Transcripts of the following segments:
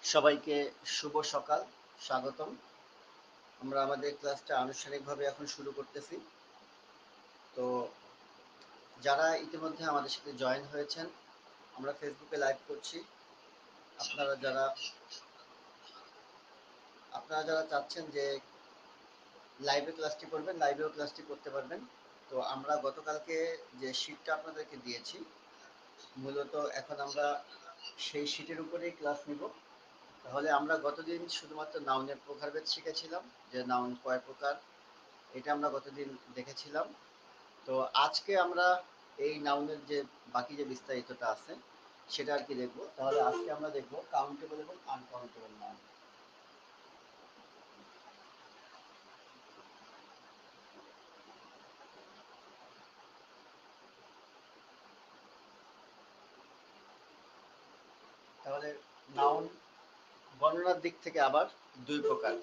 সবাইকে শুভ সকাল, স্বাগতম। আমরা আমাদের ক্লাসটা আনুষ্ঠানিকভাবে এখন শুরু করতেছি। তো যারা ইতিমধ্যে আমাদের সাথে জয়েন হয়েছেন, আমরা ফেসবুকে লাইভ করছি। আপনারা যারা আপনারা যারা চাচ্ছেন যে লাইভে ক্লাসটি করবেন, লাইভেও ক্লাসটি করতে পারবেন। তো আমরা গতকালকে যে শীটটা আপনাদেরকে দিয়েছি, মূলত এখন আমরা সেই শীটের উপরেই ক্লাস নিব। তাহলে আমরা গতদিন শুধুমাত্র নাউনের প্রকারভেদ শিখেছিলাম, যে নাউন কয় প্রকার, এটা আমরা গতদিন দেখেছিলাম। তো আজকে আমরা এই নাউনের যে বাকি যে বিস্তারিতটা আছে সেটা আর কি দেখবো। তাহলে আজকে আমরা দেখবো কাউন্টেবল এবং আনকাউন্টেবল নাউন। তাহলে নাউন গণনার দিক থেকে আবার দুই প্রকার।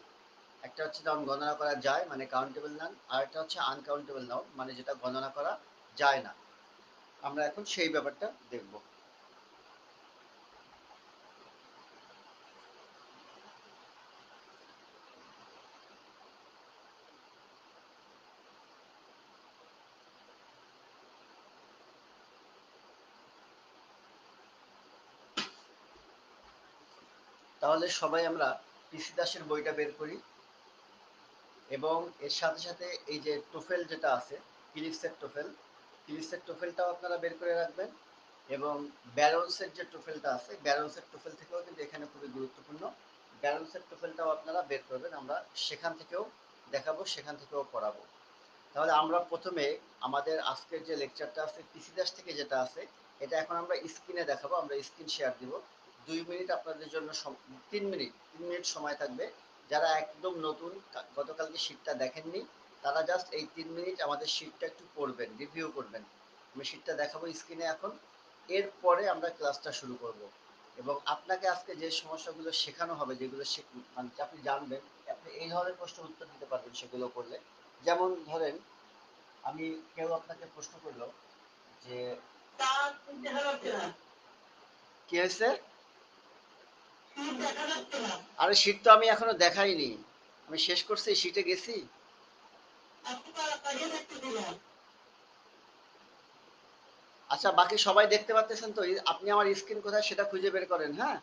একটা হচ্ছে নাউন গণনা করা যায় মানে কাউন্টেবল নাউন, আর একটা হচ্ছে আনকাউন্টেবল নাউন মানে যেটা গণনা করা যায় না। আমরা এখন সেই ব্যাপারটা দেখব। তাহলে সবাই আমরা পিসি দাসের বইটা বের করি এবং এর সাথে সাথে এই যে টোফেল যেটা আছে, ফিলিপসের টোফেল, ফিলিপসের টোফেলটাও আপনারা বের করে রাখবেন। এবং ব্যারন্সের যে টোফেলটা আছে, ব্যারন্সের টোফেল থেকেও কিন্তু এখানে খুবই গুরুত্বপূর্ণ। ব্যারন্সের টোফেলটাও আপনারা বের করবেন, আমরা সেখান থেকেও দেখাবো, সেখান থেকেও পড়াবো। তাহলে আমরা প্রথমে আমাদের আজকের যে লেকচারটা আছে পিসি দাস থেকে যেটা আছে, এটা এখন আমরা স্ক্রিনে দেখাবো। আমরা স্ক্রিন শেয়ার দিব। 2 মিনিট আপনাদের জন্য, 3 মিনিট সময় থাকবে। যারা একদম নতুন, গতকালকে শীটটা দেখেননি, তারা জাস্ট এই 3 মিনিট আমাদের শীটটা একটু পড়বেন, রিভিউ করবেন। আমি শীটটা দেখাবো স্ক্রিনে এখন। এরপরে আমরা ক্লাসটা শুরু করব। এবং আপনাকে আজকে যে সমস্যাগুলো শেখানো হবে, যেগুলো মানে আপনি জানবেন, আপনি এই ধরনের প্রশ্নের উত্তর দিতে পারবেন সেগুলো করলে। যেমন ধরেন, আমি কেউ আপনাকে প্রশ্ন করলো যে কি হয়েছে, আরে শীত তো আমি এখনো দেখাইনি, আমি শেষ করছি, শীতে গেছি। আচ্ছা, বাকি সবাই দেখতে পাচ্ছেন তো? আপনি আমার স্ক্রিন কোথায় সেটা খুঁজে বের করেন, হ্যাঁ?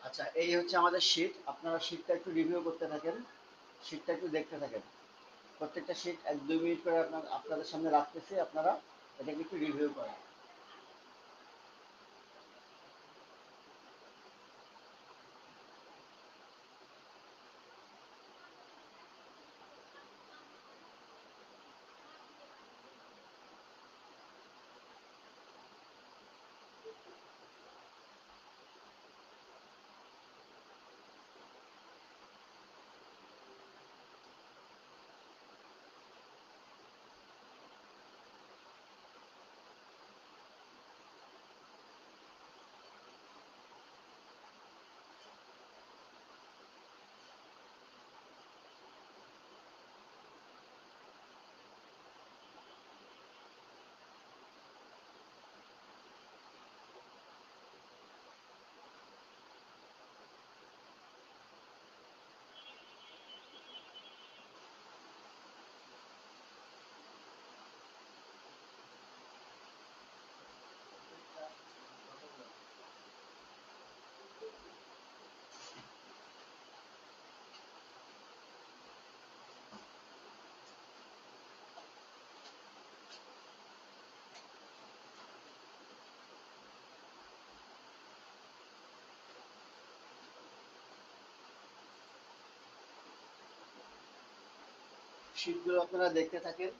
আচ্ছা, এই হচ্ছে আমাদের শীট। আপনারা শীটটা একটু রিভিউ করতে থাকেন, শীটটা একটু দেখতে থাকেন। প্রত্যেকটা শীট 1-2 মিনিট করে আপনাদের সামনে রাখতেছি, আপনারা এটাকে একটু রিভিউ করেন। শীটগুলো আপনারা দেখতে থাকেন,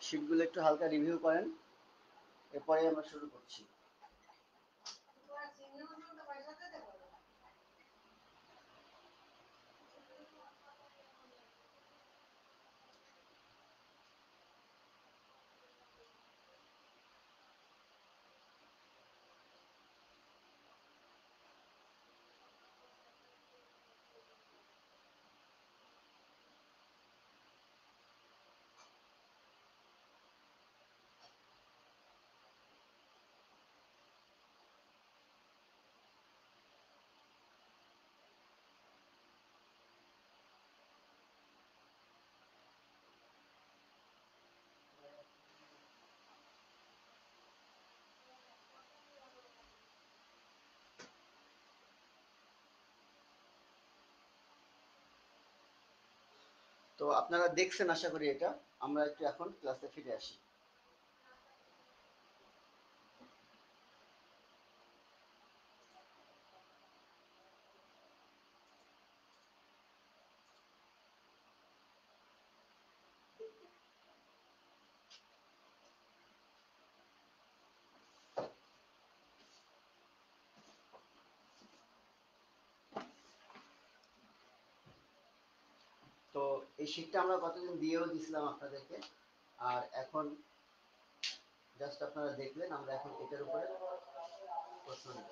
শীটগুলো একটু হালকা রিভিউ করেন, এরপরে আমরা শুরু করছি। তো আপনারা দেখছেন আশা করি এটা, আমরা একটু এখন ক্লাসে ফিরে আসি। তো এই শীটটা আমরা কতদিন দিয়েও দিছিলাম আপনাদেরকে, আর এখন জাস্ট আপনারা দেখলেন, আমরা এখন এটার উপরে প্রশ্ন নিব।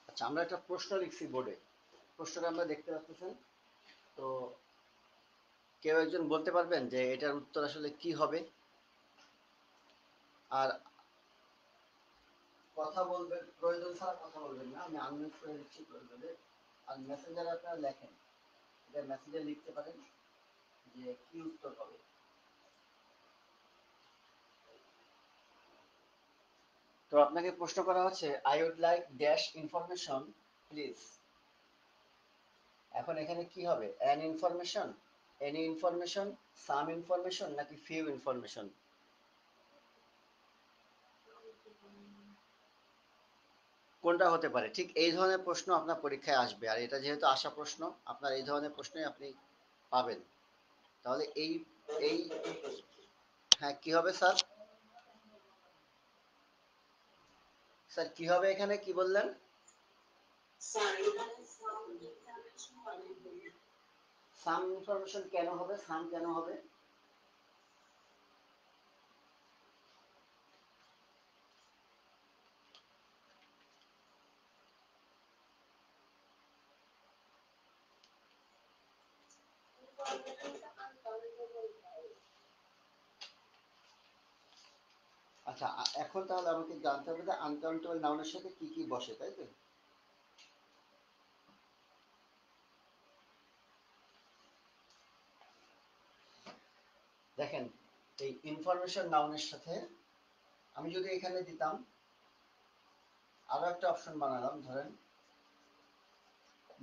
আচ্ছা, আমরা একটা প্রশ্ন লিখছি বোর্ডে, প্রশ্নটা আমরা দেখতে পাচ্ছেন। তো কেউ একজন বলতে পারবেন যে এটার উত্তর আসলে কি হবে? আর কথা বলবেন, প্রয়োজন ছাড়া কথা বলবেন না, আমি আনমিউট করে দিচ্ছি প্রয়োজনে। আর মেসেঞ্জারে আপনারা লেখেন, এটা মেসেজে লিখতে পারেন যে কি উত্তর হবে। তো আপনাকে প্রশ্ন করা হচ্ছে, I would like dash information please. এখন এখানে কি হবে? An information, any information, some information, নাকি ফিউ ইনফরমেশন? কোনটা হতে পারে? ঠিক এই ধরনের প্রশ্ন আপনার পরীক্ষায় আসবে, আর এটা যেহেতু আসা প্রশ্ন, আপনার এই ধরনের প্রশ্নই আপনি পাবেন। তাহলে এই এই হ্যাঁ, কি হবে স্যার? স্যার কি হবে এখানে, কি বললেন? সাম ইনফরমেশন কেন হবে? সাম কেন হবে? আচ্ছা, এখন তাহলে আমাকে জানতে হবে যে আনকাউন্টেবল নাউনের সাথে কি কি বসে, তাই তো? দেখেন, এই ইনফরমেশন নাউনের সাথে আমি যদি এখানে দিতাম, আরো একটা অপশন বানালাম, ধরেন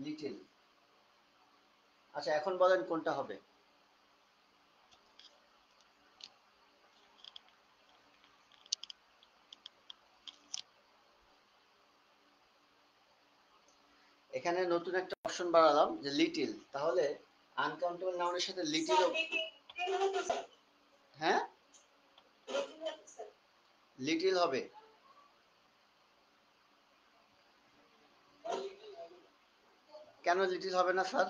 লিটিল। আচ্ছা, এখন বলেন কোনটা হবে? এখানে নতুন একটা অপশন বানালাম যে লিটিল, তাহলে আনকাউন্টেবল নাউনের সাথে লিটিল। হ্যাঁ, লিটিল হবে? কেন লিটিল হবে না স্যার?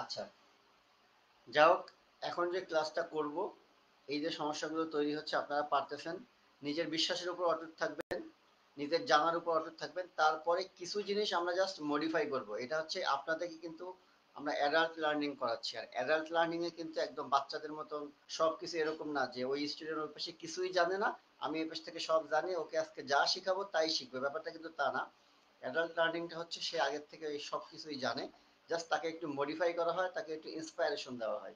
আচ্ছা, যাই হোক, এখন যে ক্লাসটা করব, এই যে সমস্যাগুলো তৈরি হচ্ছে আপনারা পারতেছেন, নিজের বিশ্বাসের উপর অটুট থাকবেন, নিজের জানার উপর অটুট থাকবেন। তারপরে কিছু জিনিস আমরা জাস্ট মডিফাই করব। এটা হচ্ছে আপনাদেরকে কিন্তু আমরা অ্যাডাল্ট লার্নিং করাচ্ছি, আর অ্যাডাল্ট লার্নিং এ কিন্তু একদম বাচ্চাদের মতন সবকিছু এরকম না যে ওই স্টুডেন্ট ওর পাশে কিছুই জানে না, আমি এর পাশ থেকে সব জানি, ওকে আজকে যা শিখাবো তাই শিখবে, ব্যাপারটা কিন্তু তা না। অ্যাডাল্ট লার্নিংটা হচ্ছে সে আগের থেকে এই সব কিছুই জানে, জাস্ট তাকে একটু মডিফাই করা হয়, তাকে একটু ইন্সপায়ারেশন দেওয়া হয়।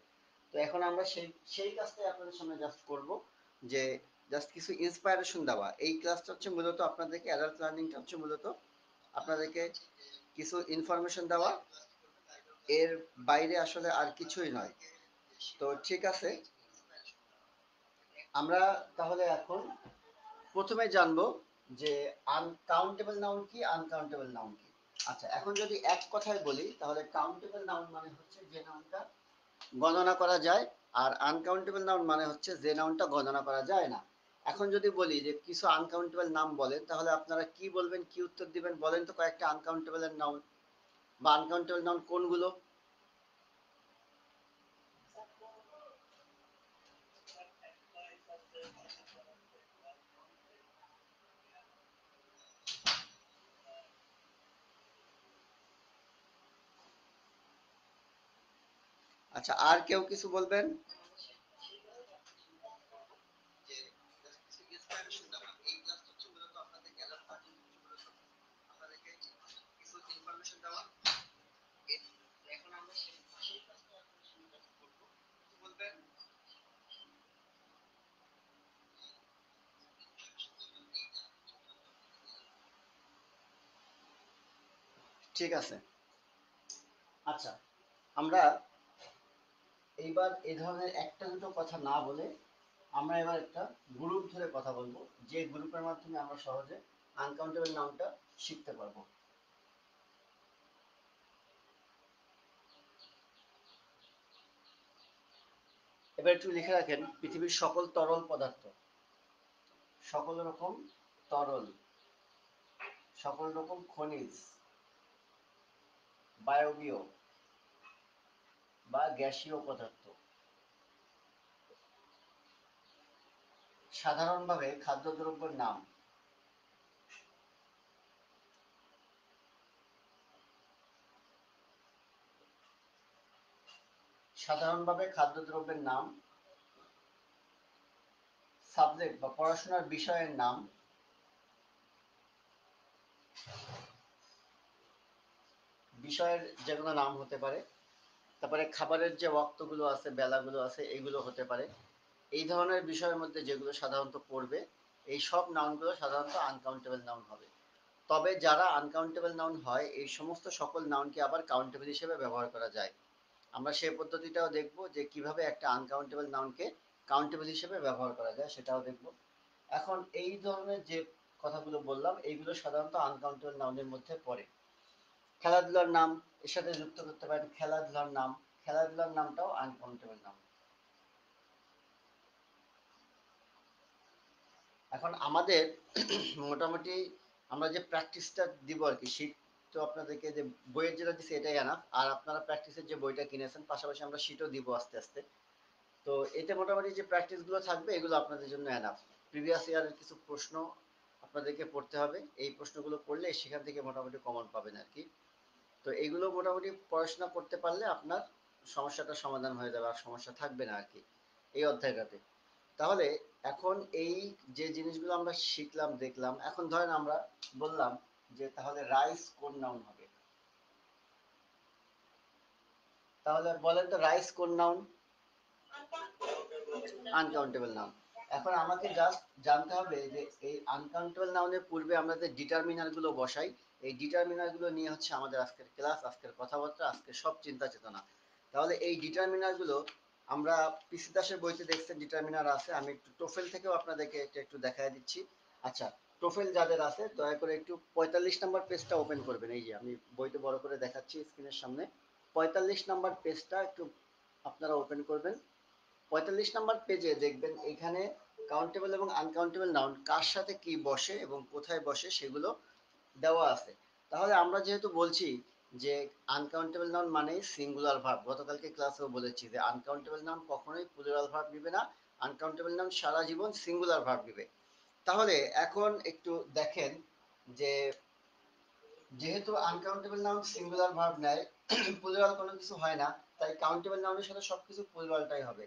তো এখন আমরা সেই সেই কাজটাই আপনাদের সামনে জাস্ট করব, যে জাস্ট কিছু ইন্সপায়ারেশন দেওয়া। এই ক্লাসটা হচ্ছে মূলত আপনাদেরকে, অ্যাডাল্ট লার্নিংটা হচ্ছে মূলত আপনাদেরকে কিছু ইনফরমেশন দেওয়া, এর বাইরে আসলে আর কিছুই নয়। তো ঠিক আছে, আমরা তাহলে এখন প্রথমে জানবো যে আনকাউন্টেবল নাউন কি, আনকাউন্টেবল নাউন কি। আচ্ছা, এখন যদি এক কথায় বলি তাহলে কাউন্টেবল নাউন মানে হচ্ছে যে নাউনটা গণনা করা যায়, আর আনকাউন্টেবল নাউন মানে হচ্ছে যে নাউনটা গণনা করা যায় না। এখন যদি বলি যে কিছু আনকাউন্টেবল নাম বলেন, তাহলে আপনারা কি বলবেন, কি উত্তর দিবেন বলেন তো কয়েকটা আনকাউন্টেবল এর নাউন, বা আনকাউন্টেবল নাউন কোনগুলো? আচ্ছা, আর কেউ কিছু বলবেন? ঠিক আছে। আচ্ছা, আমরা এইবার এই ধরনের একটা দুটো কথা না বলে আমরা এবার একটা গ্রুপ ধরে কথা বলবো, যে গ্রুপের মাধ্যমে আমরা সহজে আনকাউন্টেবল নাউনটা শিখতে পারবো। এবার একটু লিখে রাখেন, পৃথিবীর সকল তরল পদার্থ, সকল রকম তরল, সকল রকম খনিজ, বায়বীয় বা গ্যাসীয় পদার্থ সাধারণভাবে খাদ্যদ্রব্যের নাম। সাধারণভাবে খাদ্যদ্রব্যের নাম, সাবজেক্ট বা পড়াশোনার বিষয়ের নাম, বিষয়ের যেগুলো নাম হতে পারে, তারপরে খাবারের যে ওয়াক্তগুলো আছে, বেলাগুলো আছে, এগুলো হতে পারে। এই ধরনের বিষয়ের মধ্যে যেগুলো সাধারণত পড়বে, এই সব নাউনগুলো সাধারণত আনকাউন্টেবল নাউন হবে। তবে যারা আনকাউন্টেবল নাউন হয়, এই সমস্ত সকল নাউনকে আবার কাউন্টেবল হিসেবে ব্যবহার করা যায়। আমরা সেই পদ্ধতিটাও দেখব যে কিভাবে একটা আনকাউন্টেবল নাউনকে কাউন্টেবল হিসেবে ব্যবহার করা যায়, সেটাও দেখব। এখন এই ধরনের যে কথাগুলো বললাম, এইগুলো সাধারণত আনকাউন্টেবল নাউনের মধ্যে পড়ে। খেলাধুলার নাম এর সাথে যুক্ত করতে পারেন, খেলাধুলার নাম, খেলাধুলার নামটাও আনকাউন্টেবল নাম। এখন আমাদের মোটামুটি আমরা যে প্র্যাকটিসটা দিব আর কি, শীট তো আপনাদেরকে যে বইয়ের যেটা দিচ্ছে এটাই আনা, আর আপনারা প্র্যাকটিসের যে বইটা কিনেছেন পাশাপাশি আমরা শীটও দিব আস্তে আস্তে। তো এতে মোটামুটি যে প্র্যাকটিসগুলো থাকবে এগুলো আপনাদের জন্য এনাফ। প্রিভিয়াস ইয়ারের কিছু প্রশ্ন আপনাদেরকে পড়তে হবে, এই প্রশ্নগুলো পড়লে সেখান থেকে মোটামুটি কমন পাবেন আর কি। তো এগুলো মোটামুটি পড়াশোনা করতে পারলে আপনার সমস্যাটার সমাধান হয়ে যাবে, আর সমস্যা থাকবে না আর কি এই অধ্যায়টাতে। তাহলে এখন এই যে জিনিসগুলো আমরা শিখলাম দেখলাম, এখন ধরেন আমরা বললাম যে তাহলে রাইস কোন নাউন হবে, তাহলে বলেন তো রাইস কোন নাউন? Uncountable noun. এখন আমাকে জাস্ট জানতে হবে যে এই আনকাউন্টেবল নাউনের পূর্বে আমরা যে ডিটারমিনার গুলো বসাই, এই ডিটারমিনার গুলো নিয়ে হচ্ছে আমাদের আজকের ক্লাস, আজকের কথাবার্তা, আজকের সব চিন্তা চেতনা। তাহলে এই ডিটারমিনার গুলো আমরা পিসি দাসের বইতে দেখছেন ডিটারমিনার আছে, আমি একটু টোফেল থেকেও আপনাদেরকে একটু দেখায় দিচ্ছি। আচ্ছা, টোফেল যাদের আছে দয়া করে একটু 45 নম্বর পেজটা ওপেন করবেন। এই যে আমি বইতে বড় করে দেখাচ্ছি স্ক্রিনের সামনে, 45 নম্বর পেজটা একটু আপনারা ওপেন করবেন। 45 নম্বর পেজে দেখবেন এখানে কাউন্টেবল এবং আনকাউন্টেবল নাউন কার সাথে কি বসে এবং কোথায় বসে সেগুলো দেওয়া আছে। তাহলে আমরা যেহেতু বলছি যে আনকাউন্টেবল নাউন মানেই সিঙ্গুলার ভার্ব, গতকালকে ক্লাসেও বলেছি যে আনকাউন্টেবল নাউন কখনোই প্লুরাল ভার্ব নিবে না, আনকাউন্টেবল নাউন সারা জীবন সিঙ্গুলার ভার্ব নিবে। তাহলে এখন একটু দেখেন যে যেহেতু আনকাউন্টেবল নাউন সিঙ্গুলার ভার্ব নেয়, প্লুরাল কোনো কিছু হয় না, তাই কাউন্টেবল নাউনের সাথে সবকিছু প্লুরালটাই হবে।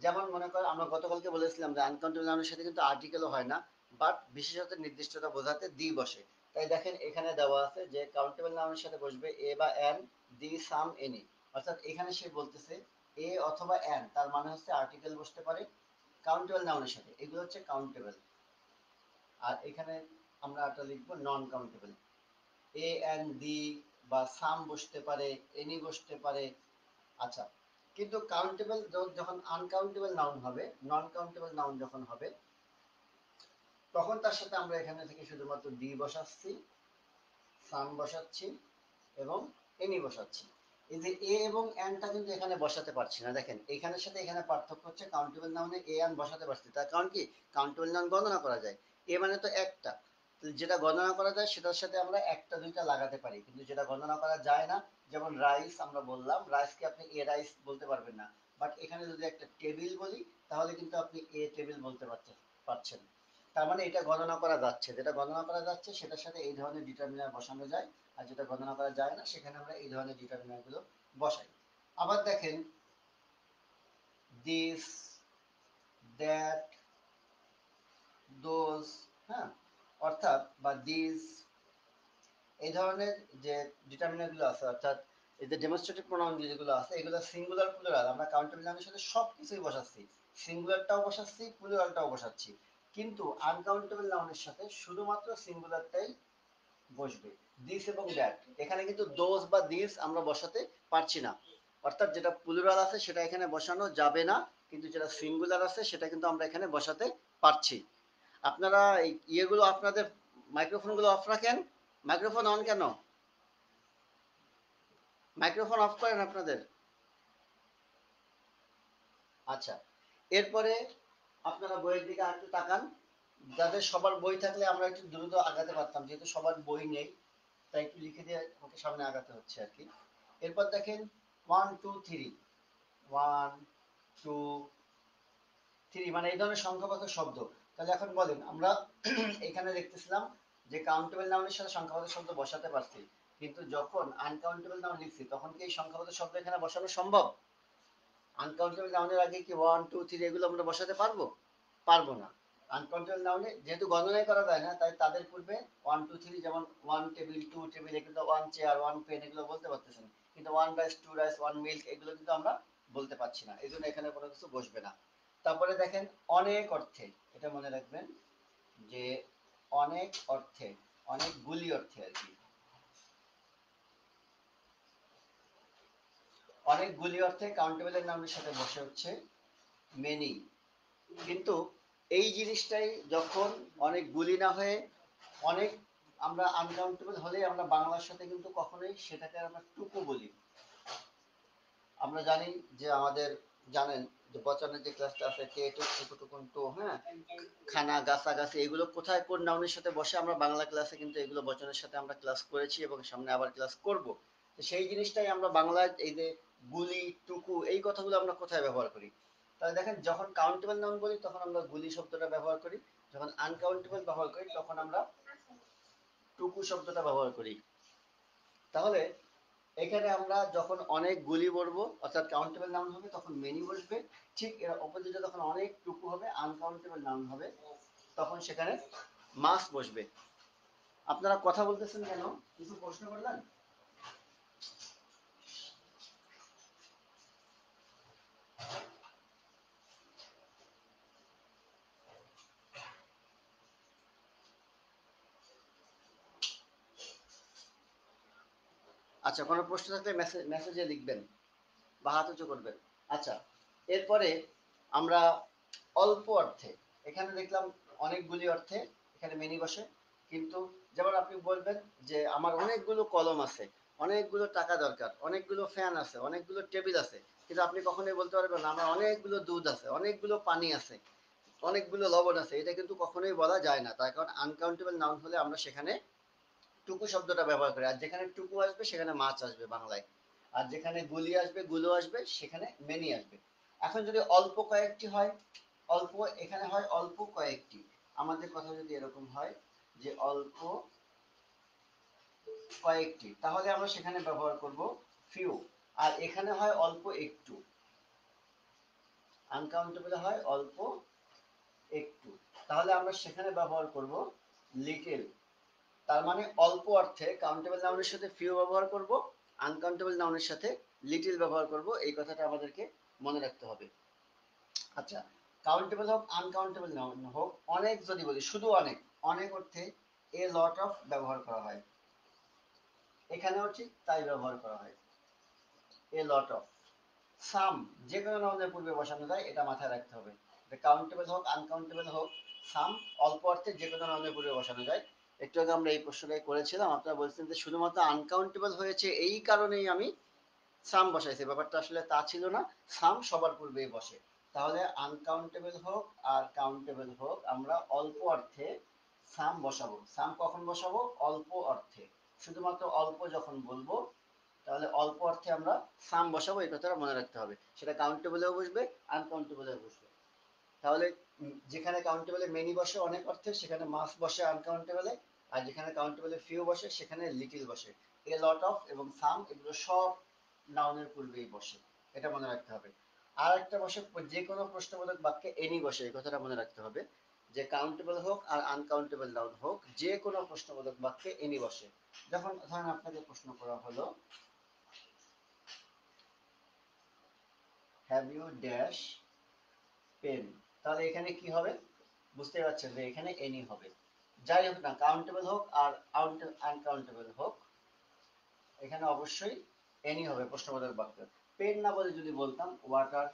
যেমন মনে করেন আমরা গতকালকে বলেছিলাম যে আনকাউন্টেবল নাউনের সাথে কিন্তু আর্টিকেলও হয় না, বাট বিশেষত নির্দিষ্টতা বোঝাতে দি বসে। তাই দেখেন এখানে দেওয়া আছে যে কাউন্টেবল নাউনের সাথে বসবে এ বা এন, দি, সাম, এনি। অর্থাৎ এখানে সে বলতেছে এ অথবা এন, তার মানে হচ্ছে আর্টিকেল বসতে পারে কাউন্টেবল নাউনের সাথে, এগুলো হচ্ছে কাউন্টেবল। আর এখানে আমরা একটা লিখবো non countable, A N D বা সাম বসতে পারে, এনি বসতে পারে। আচ্ছা, কিন্তু কাউন্টেবল যখন আনকাউন্টেবল নাউন হবে, নন কাউন্টেবল নাউন যখন হবে, তখন তার সাথে আমরা এখানে থেকে শুধুমাত্র ডি বসাচ্ছি, সাম বসাচ্ছি এবং এনি বসাচ্ছি। এই যে এ এবং এনটা কিন্তু এখানে বসাতে পারছি না। দেখেন এখানের সাথে এখানে পার্থক্য হচ্ছে কাউন্টেবল নাউনে এ এন বসাতে পারছি, তার কারণ কি কাউন্টেবল নাউন গণনা করা যায়, এ মানে তো একটা, যেটা গণনা করা যায় সেটার সাথে আমরা একটা দুইটা লাগাতে পারি, কিন্তু যেটা গণনা করা যায় না, যেমন রাইস আমরা বললাম, রাইসকে আপনি এ রাইস বলতে পারবেন না, বাট এখানে যদি একটা টেবিল বলি তাহলে কিন্তু আপনি এ টেবিল বলতে পারছেন। তার মানে এটা গণনা করা যাচ্ছে, যেটা গণনা করা যাচ্ছে সেটার সাথে এই ধরনের ডিটারমিনার বসানো যায়, আর যেটা গণনা করা যায় না সেখানে আমরা এই ধরনের ডিটারমিনার গুলো বসাই। আবার দেখেন দিস, দ্যাট, দোজ, হ্যাঁ, অর্থাৎ বা দিস, এই ধরনের যে ডিটারমিনার গুলো আছে, অর্থাৎ এই যে ডেমনস্ট্রেটিভ প্রোনাউন যেগুলো আছে এগুলো সিঙ্গুলার প্লুরাল আমরা কাউন্টেবল নাউনের সাথে সবকিছুই বসাচ্ছি, সিঙ্গুলারটাও বসাচ্ছি প্লুরালটাও বসাচ্ছি, কিন্তু আনকাউন্টেবল নাউনের সাথে শুধুমাত্র সিঙ্গুলারটাই বসবে, দিস এবং দ্যাট। এখানে কিন্তু দোজ বা দিস আমরা বসাতে পারছি না, অর্থাৎ যেটা প্লুরাল আছে সেটা এখানে বসানো যাবে না, কিন্তু যেটা সিঙ্গুলার আছে সেটা কিন্তু আমরা এখানে বসাতে পারছি। আপনারা এই ইয়েগুলো আপনাদের মাইক্রোফোন গুলো অফ রাখেন, মাইক্রোফোন অন কেন, মাইক্রোফোন অফ করেন আপনাদের। আচ্ছা, এরপরে আপনারা বইয়ের দিকে আরেকটু তাকান, যাদের সবার বই থাকলে আমরা একটু দ্রুত আগাতে পারতাম, যেহেতু সবার বই নেই তাই একটু লিখে দিয়ে আমাকে সামনে আগাতে হচ্ছে আর কি। এরপর দেখেন 1 2 3, 1 2 3, মানে এই ধরনের সংখ্যাবাচক শব্দ। তাহলে এখন বলেন আমরা এখানে দেখতেছিলাম যে কাউন্টেবল নাউনের সাথে সংখ্যাবাচক শব্দ বসাতে পারছি, কিন্তু যখন আনকাউন্টেবল নাউন লিখছি তখন কি এই সংখ্যাবাচক শব্দ এখানে বসানো সম্ভব? আনকাউন্টেবল নাউনের আগে কি 1 2 3 এগুলো আমরা বসাতে পারবো? পারবো না। আনকাউন্টেবল নাউনে যেহেতু গণনাই করা যায় না, তাই তাদের পূর্বে 1 2 3, যেমন 1 টেবিল, 2 টেবিল, এগুলো 1 চেয়ার, 1 পেন এগুলো বলতে পারতেছেন, কিন্তু 1 রাইস, 2 রাইস, 1 মিল্ক এগুলো কিন্তু আমরা বলতে পারছি না, এই জন্য এখানে কোনো কিছু বসবে না। তারপরে দেখেন অনেক অর্থে, এটা মনে রাখবেন যে অনেক অর্থে, অনেকগুলি অর্থে আর কি, অনেকগুলি অর্থে কাউন্টেবলের নামের সাথে বসে হচ্ছে মেনি। কিন্তু এই জিনিসটাই যখন অনেকগুলি না হয়ে অনেক, আমরা আনকাউন্টেবল হলে আমরা বাংলার সাথে কিন্তু কখনোই সেটাকে আমরা টুকু বলি। আমরা জানি যে আমাদের, জানেন যে বচনের যে ক্লাসটা আছে কে টুক, টুকু, টুকুন, টু, হ্যাঁ, খানা, গাছাগাছি, এগুলো কোথায় কোন নাউনের সাথে বসে আমরা বাংলা ক্লাসে কিন্তু এগুলো বচনের সাথে আমরা ক্লাস করেছি এবং সামনে আবার ক্লাস করব। তো সেই জিনিসটাই আমরা বাংলায় এই যে গুলি, টুকু, এই কথাগুলো আমরা কোথায় ব্যবহার করি? তাহলে দেখেন যখন কাউন্টেবল নাউন বলি তখন আমরা গুলি শব্দটা ব্যবহার করি, যখন আনকাউন্টেবল ব্যবহার করি তখন আমরা টুকু শব্দটা ব্যবহার করি। তাহলে এখানে আমরা যখন অনেক গুলি বলবো অর্থাৎ কাউন্টেবল নাউন হবে তখন মেনি বসবে, ঠিক এর অপোজিটে যখন অনেক টুকু হবে আনকাউন্টেবল নাউন হবে তখন সেখানে মাস বসবে। আপনারা কথা বলতেছেন কেন, কিছু প্রশ্ন করলেন? আচ্ছা, কোনো প্রশ্ন থাকলে মেসেজে লিখবেন বা হাত উঁচু করবেন। আচ্ছা, এরপরে আমরা অল্প অর্থে, এখানে দেখলাম অনেকগুলি অর্থে এখানে মেনি বসে, কিন্তু যেমন আপনি বলবেন যে আমার অনেকগুলো কলম আছে, অনেকগুলো টাকা দরকার, অনেকগুলো ফ্যান আছে, অনেকগুলো টেবিল আছে, কিন্তু আপনি কখনোই বলতে পারবেন না আমার অনেকগুলো দুধ আছে, অনেকগুলো পানি আছে, অনেকগুলো লবণ আছে। এটা কিন্তু কখনোই বলা যায় না, তার কারণ আনকাউন্টেবল নাউন হলে আমরা সেখানে টুকু শব্দটা ব্যবহার করি, আর যেখানে টুকু আসবে সেখানে মাছ আসবে বাংলায়, আর যেখানে গুলি আসবে গুলো আসবে সেখানে মেনি আসবে। এখন যদি অল্প কয়েকটি হয়, অল্প এখানে হয় অল্প কয়েকটি, আমাদের কথা যদি এরকম হয় যে অল্প কয়েকটি, তাহলে আমরা সেখানে ব্যবহার করব ফিউ। আর এখানে হয় অল্প একটু, আনকাউন্টেবল হয় অল্প একটু, তাহলে আমরা সেখানে ব্যবহার করব লিটল। তার মানে অল্প অর্থে কাউন্টেবল নাউনের সাথে ফিউ ব্যবহার করব, আনকাউন্টেবল নাউনের সাথে লিটল ব্যবহার করব, এই কথাটা আমাদেরকে মনে রাখতে হবে। আচ্ছা, কাউন্টেবল হোক আনকাউন্টেবল নাউন হোক, অনেক যদি বলি শুধু অনেক, অনেক অর্থে এ লট অফ ব্যবহার করা হয়, এখানেও ঠিক তাই ব্যবহার করা হয়, এ লট অফ। সাম যে কোনো নাউনের পূর্বে বসানো যায়, এটা মাথায় রাখতে হবে। কাউন্টেবল হোক আনকাউন্টেবল হোক, সাম অল্প অর্থে যে কোনো নাউনের পূর্বে বসানো যায়। একটু আগে আমরা এই প্রশ্নটাই করেছিলাম, আপনারা বলছেন যে শুধুমাত্র আনকাউন্টেবল হয়েছে এই কারণেই আমি সাম বসাইছি, ব্যাপারটা আসলে তা ছিল না, সাম সবার পূর্বেই বসে। তাহলে আনকাউন্টেবল হোক আর কাউন্টেবল হোক, আমরা অল্প অর্থে সাম বসাবো। সাম কখন বসাবো? অল্প অর্থে, শুধুমাত্র অল্প যখন বলবো তাহলে অল্প অর্থে আমরা সাম বসাবো, এই কথাটা মনে রাখতে হবে। সেটা কাউন্টেবলেও বসবে, আনকাউন্টেবলেও বসবে। তাহলে যেখানে কাউন্টেবলে মেনি বসে অনেক অর্থে, সেখানে মাস বসে আনকাউন্টেবলে, আর যেখানে কাউন্টেবলে ফিউ বসে সেখানে লিটিল বসে। এ লট অফ এবং সাম এগুলো সব নাউনের পূর্বেই বসে, এটা মনে রাখতে হবে। আর একটা বসে যে কোনো প্রশ্নবোধক বাক্যে এনি বসে, এই কথাটা মনে রাখতে হবে যে কাউন্টেবল হোক আর আনকাউন্টেবল নাউন হোক, যে কোনো প্রশ্নবোধক বাক্যে এনি বসে। যখন ধরেন আপনাকে প্রশ্ন করা হলো হ্যাভ ইউ ড্যাশ পেন, তাহলে এখানে কি হবে? বুঝতে পারছেন যে এখানে এনি হবে। যাই হোক না, কাউন্টেবল হোক আর আনকাউন্টেবল হোক, এখানে অবশ্যই এনি হবে প্রশ্নবোধক বাক্য। পেন না বলে যদি বলতাম ওয়াটার,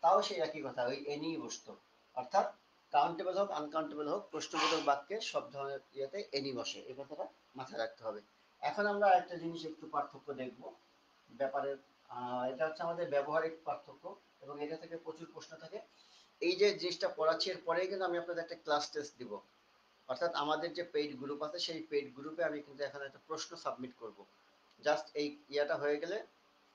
তাও সেই একই কথা, ওই এনি বসতো। অর্থাৎ কাউন্টেবল হোক আনকাউন্টেবল হোক, প্রশ্নবোধক বাক্যে সব ধরনের ইয়েতে এনি বসে, এই কথাটা মাথায় রাখতে হবে। এখন আমরা একটা জিনিস একটু পার্থক্য দেখব ব্যাপারের, এটা হচ্ছে আমাদের ব্যবহারিক পার্থক্য, এবং এটা থেকে প্রচুর প্রশ্ন থাকে। এই যে জিনিসটা পড়াচ্ছি এর পরেই কিন্তু আমি আপনাদের একটা ক্লাস টেস্ট দিব, অর্থাৎ আমাদের যে পেইড গ্রুপ আছে সেই পেইড গ্রুপে আমি কিন্তু এখন একটা প্রশ্ন সাবমিট করব। জাস্ট এই ইয়াটা হয়ে গেলে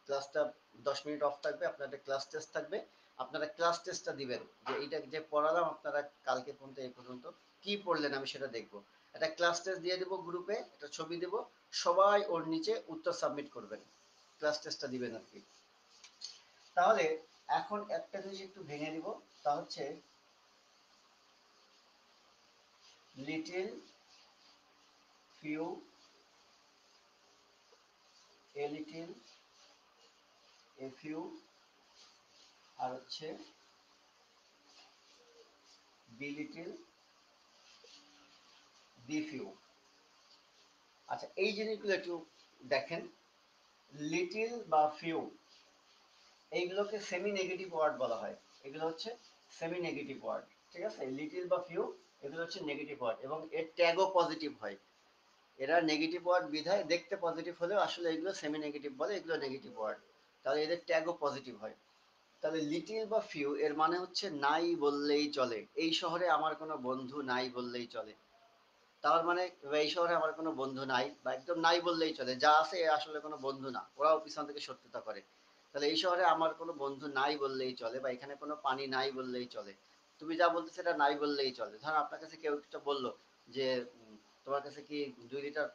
ক্লাসটা 10 মিনিট অফ থাকবে, আপনাদের ক্লাস টেস্ট থাকবে, আপনারা ক্লাস টেস্টটা দিবেন যে এইটা যে পড়ালাম আপনারা কালকে পর্যন্ত এই পর্যন্ত কি পড়লেন আমি সেটা দেখব। একটা ক্লাস টেস্ট দিয়ে দেবো গ্রুপে, একটা ছবি দেব, সবাই ওর নিচে উত্তর সাবমিট করবেন, ক্লাস টেস্টটা দিবেন আর কি। তাহলে এখন একটা জিনিস একটু ভেঙে দিব, তা হচ্ছে little, few, a little, a few, আর হচ্ছে বি লিটিল, বি ফিউ। আচ্ছা, এই জিনিসগুলো একটু দেখেন। লিটিল বা ফিউ এইগুলোকে সেমি নেগেটিভ ওয়ার্ড বলা হয়, এগুলো হচ্ছে সেমি নেগেটিভ ওয়ার্ড। ঠিক আছে, লিটিল বা ফিউ এগুলো হচ্ছে নেগেটিভ ওয়ার্ড, এবং এর ট্যাগও পজিটিভ হয়। এরা নেগেটিভ ওয়ার্ড বিধায় দেখতে পজিটিভ হলেও আসলে এগুলো সেমি নেগেটিভ বলে, এগুলো নেগেটিভ ওয়ার্ড, তাহলে এদের ট্যাগও পজিটিভ হয়। তাহলে লিটিল বা ফিউ এর মানে হচ্ছে নাই বললেই চলে, এই শহরে আমার কোনো বন্ধু নাই বললেই চলে। তার মানে এই শহরে আমার কোনো বন্ধু নাই, বা একদম নাই বললেই চলে, যা আছে এ আসলে কোনো বন্ধু না, ওরাও পিছন থেকে শত্রুতা করে। তাহলে এই শহরে আমার কোনো বন্ধু নাই বললেই চলে, বা এখানে কোনো পানি নাই বললেই চলে। তুমি যা বলতে সেটা নাই বললেই চলে। ধরো আপনার কাছে কেউ একটা বললো যে তোমার কাছে কি 2 লিটার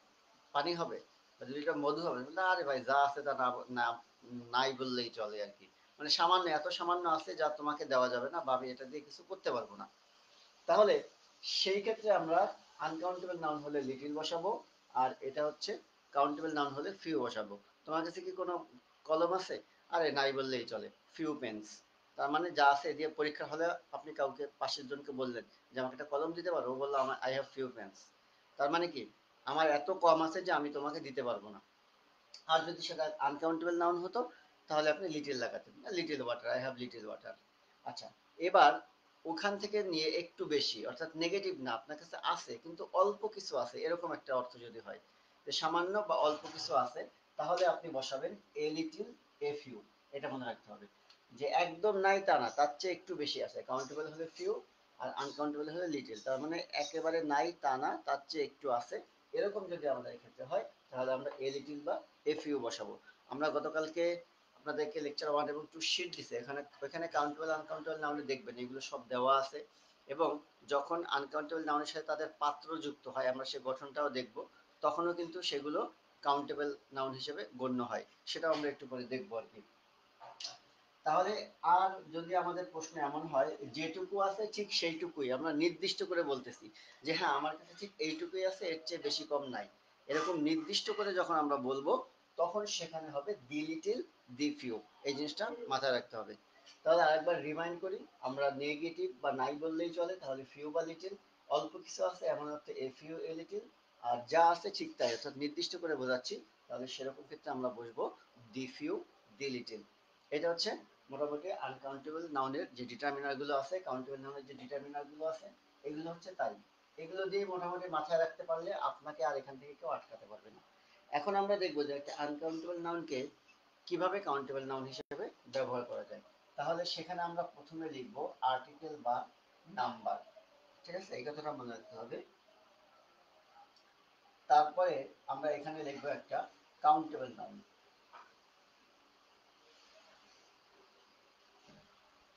পানি হবে বা 2 লিটার মধু হবে, না আরে ভাই যা আছে তা না না নাই বললেই চলে আর কি, মানে সামান্য, এত সামান্য আছে যা তোমাকে দেওয়া যাবে না, বা আমি এটা দিয়ে কিছু করতে পারবো না। তাহলে সেই ক্ষেত্রে আমরা আনকাউন্টেবল নাউন হলে লিটিল বসাবো, আর এটা হচ্ছে কাউন্টেবল নাউন হলে ফিউ বসাবো। তোমার কাছে কি কোনো কলম আছে? আরে নাই বললেই চলে, ফিউ পেন্স। তার মানে যা আছে দিয়ে পরীক্ষার হলে আপনি কাউকে পাশের জনকে বললেন যে আমাকে একটা কলম দিতে পারো, ও বললো আমার আই হ্যাভ ফিউ পেন্স, তার মানে কি আমার এত কম আছে যে আমি তোমাকে দিতে পারবো না। আর যদি সেটা আনকাউন্টেবল নাউন হতো, তাহলে আপনি লিটল লাগাতেন, little water, I have little water. আচ্ছা, এবার ওখান থেকে নিয়ে একটু বেশি, অর্থাৎ নেগেটিভ না, আপনার কাছে আছে কিন্তু অল্প কিছু আছে, এরকম একটা অর্থ যদি হয়, যে সামান্য বা অল্প কিছু আছে, তাহলে আপনি বসাবেন এ লিটল, এ ফিউ। এটা মনে রাখতে হবে যে একদম নাই তা না, তার চেয়ে একটু বেশি আছে। কাউন্টেবল হলে ফিউ, আর আনকাউন্টেবল হলে লিটল। তার মানে একেবারে নাই তা না, তার চেয়ে একটু আছে, এরকম যদি আমাদের ক্ষেত্রে হয়, তাহলে আমরা এ লিটল বা এ ফিউ বসাবো। আমরা গতকালকে আপনাদেরকে লেকচার 1 এবং 2 শীট দিছে, ওখানে কাউন্টেবল আনকাউন্টেবল নাউনে দেখবেন এগুলো সব দেওয়া আছে। এবং যখন আনকাউন্টেবল নাউনের সাথে তাদের পাত্র যুক্ত হয়, আমরা সে গঠনটাও দেখব, তখনও কিন্তু সেগুলো কাউন্টেবল নাউন হিসেবে গণ্য হয়, সেটাও আমরা একটু পরে দেখবো আর কি। তাহলে আর যদি আমাদের প্রশ্ন এমন হয় যেটুকু আছে ঠিক সেইটুকুই, আমরা নির্দিষ্ট করে বলতেছি যে হ্যাঁ আমার কাছে ঠিক এইটুকুই আছে, এর চেয়ে বেশি কম নাই, এরকম নির্দিষ্ট করে যখন আমরা বলবো, তখন সেখানে হবে দি লিটিল, দি ফিউ। এই জিনিসটা মাথায় রাখতে হবে। তাহলে আরেকবার রিমাইন্ড করি, আমরা নেগেটিভ বা নাই বললেই চলে, তাহলে ফিউ বা লিটিল। অল্প কিছু আছে এমন অর্থে এ ফিউ, এ লিটিল। আর যা আছে ঠিক তাই, অর্থাৎ নির্দিষ্ট করে বোঝাচ্ছি, তাহলে সেরকম ক্ষেত্রে আমরা বসবো দি ফিউ, দি লিটিল। এটা হচ্ছে মোটামুটি আনকাউন্টেবল নাউনের যে ডিটারমিনার গুলো আছে, কাউন্টেবল নাউনের যে ডিটারমিনার গুলো আছে, এগুলো হচ্ছে তাই। এগুলো দিয়ে মোটামুটি মাথায় রাখতে পারলে আপনাকে আর এখান থেকে কেউ আটকাতে পারবে না। এখন আমরা দেখবো যে একটা আনকাউন্টেবল নাউনকে কিভাবে কাউন্টেবল নাউন হিসেবে ব্যবহার করা যায়। তাহলে সেখানে আমরা প্রথমে লিখবো আর্টিকেল বা নাম্বার। ঠিক আছে, এই কথাটা মনে রাখতে হবে। তারপরে আমরা এখানে লিখবো একটা কাউন্টেবল নাউন।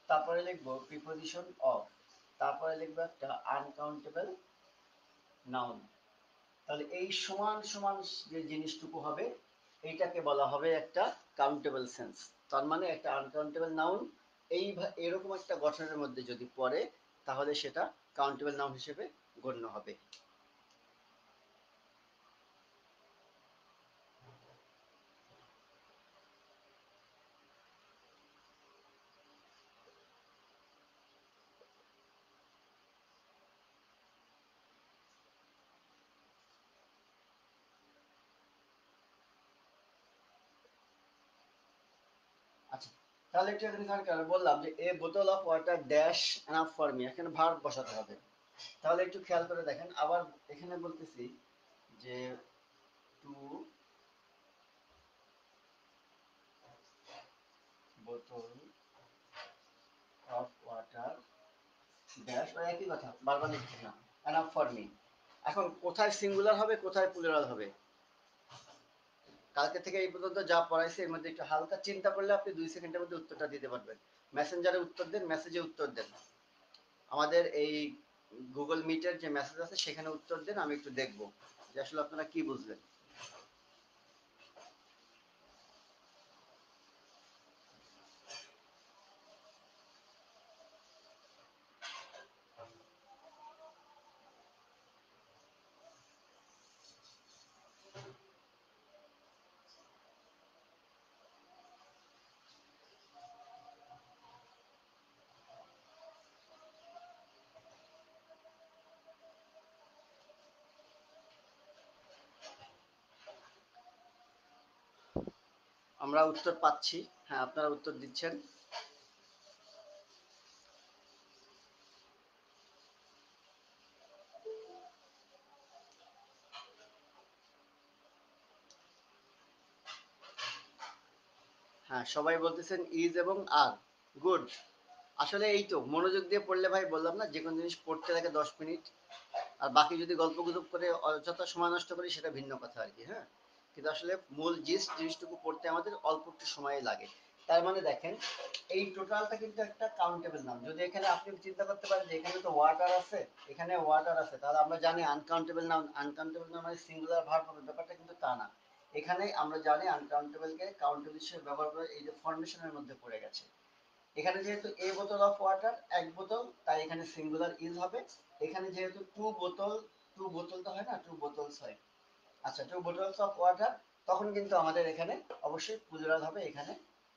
তারপরে লিখবো প্রিপোজিশন অফ। তারপরে লিখবো একটা আনকাউন্টেবল নাউন। তাহলে এই সমান সমান যে জিনিসটুকু হবে, এইটাকে বলা হবে একটা কাউন্টেবল সেন্স। তার মানে একটা আনকাউন্টেবল নাউন এই এরকম একটা গঠনের মধ্যে যদি পড়ে, তাহলে সেটা কাউন্টেবল নাউন হিসেবে গণ্য হবে। আচ্ছা, তাহলে একটু এখানে বললাম যে এ বোতল of water dash enough for me, এখানে ভার্ব বসাতে হবে। তাহলে একটু খেয়াল করে দেখেন, আবার এখানে বলতেছি যে টু বোতল অফ ওয়াটার ড্যাশ, ওই একই কথা, বারবার লিখছি না, এনাফ ফর মি। এখন কোথায় সিঙ্গুলার হবে, কোথায় প্লুরাল হবে, কালকে থেকে এই পর্যন্ত যা পড়াইছে এর মধ্যে একটু হালকা চিন্তা করলে আপনি 2 সেকেন্ডের মধ্যে উত্তরটা দিতে পারবেন। মেসেঞ্জারে উত্তর দেন, মেসেজে উত্তর দেন, আমাদের এই গুগল মিটের যে মেসেজ আছে সেখানে উত্তর দেন, আমি একটু দেখবো যে আসলে আপনারা কি বুঝলেন। আমরা উত্তর পাচ্ছি, হ্যাঁ আপনারা উত্তর দিচ্ছেন। হ্যাঁ সবাই বলতেছেন ইজ এবং আর, গুড। আসলে এই তো মনোযোগ দিয়ে পড়লে ভাই, বললাম না যে কোনো জিনিস পড়তে লাগে 10 মিনিট, আর বাকি যদি গল্প গুজব করে অযথা সময় নষ্ট করি সেটা ভিন্ন কথা আর কি। হ্যাঁ, কিন্তু আসলে মূল জিনিসটুকু পড়তে আমাদের অল্প একটু সময় লাগে। তার মানে দেখেন, এই টোটালটা কিন্তু একটা কাউন্টেবল নাম। যদি এখানে আপনি চিন্তা করতে পারেন যে এখানে তো ওয়াটার আছে, এখানে ওয়াটার আছে, তাহলে আমরা জানি আনকাউন্টেবল নাউন, আনকাউন্টেবল নাউন মানে সিঙ্গুলার ভার্ব হবে, ব্যাপারটা কিন্তু তা না। এখানে আমরা জানি আনকাউন্টেবলকে কাউন্টেবল হিসেবে ব্যবহার করে, এই যে ফর্মেশনের মধ্যে পড়ে গেছে। এখানে যেহেতু এ বোতল অফ ওয়াটার, এক বোতল, তাই এখানে সিঙ্গুলার ইজ হবে। এখানে যেহেতু টু বোতল, টু বোতল তো হয় না, টু বোতলস হয়। আচ্ছা, টু বোতলস অফ ওয়াটার, তখন কিন্তু আমাদের এখানে অবশ্যই প্লুরাল হবে, এখানে